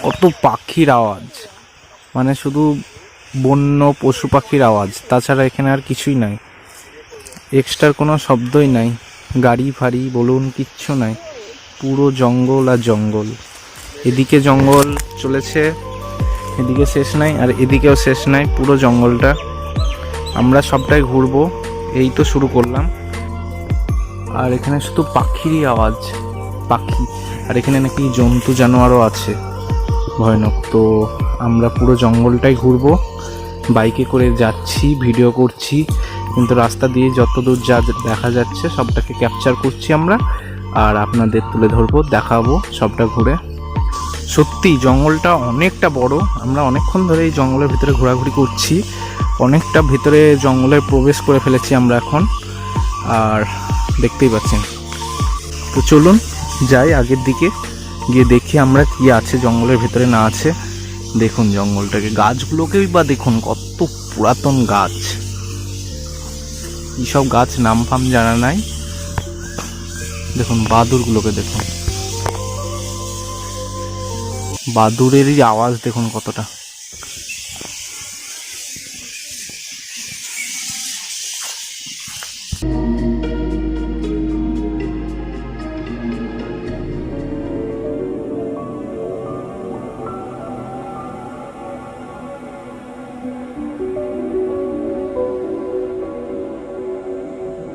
কত পাখির আওয়াজ, মানে শুধু বন্য পশু পাখির আওয়াজ, তাছাড়া এখানে আর কিছুই নাই, এক্সট্রা কোনো শব্দই নাই, গাড়ি ফাড়ি বলুন কিচ্ছু নাই, পুরো জঙ্গল আর জঙ্গল। এদিকে জঙ্গল চলেছে, এদিকে শেষ নাই, আর এদিকেও শেষ নাই, পুরো জঙ্গলটা আমরা সবটাই ঘুরবো, এই তো শুরু করলাম। আর এখানে শুধু পাখিরই আওয়াজ, পাখি, আর এখানে নাকি জন্তু জানোয়ারও আছে ভয়ানক। তো আমরা পুরো জঙ্গলটাই ঘুরবো, বাইকে করে যাচ্ছি, ভিডিও করছি, কিন্তু রাস্তা দিয়ে যতদূর যা দেখা যাচ্ছে সবটাকে ক্যাপচার করছি আমরা, আর আপনাদের তুলে ধরবো, দেখাবো সবটা ঘুরে। সত্যি জঙ্গলটা অনেকটা বড়, আমরা অনেকক্ষণ ধরে এই জঙ্গলের ভিতরে ঘোরাঘুরি করছি, অনেকটা ভিতরে জঙ্গলে প্রবেশ করে ফেলেছি আমরা এখন, আর দেখতেই পাচ্ছেন। তো চলুন যাই আগের দিকে, গিয়ে দেখি আমরা কি আছে জঙ্গলের ভিতরে না আছে। দেখুন জঙ্গলটাকে, গাছগুলোকেই বা দেখুন কত পুরাতন গাছ, এইসব গাছ নাম ফাম জানা নাই। দেখুন বাদুরগুলোকে দেখুন, বাদুরেরই আওয়াজ দেখুন কতটা।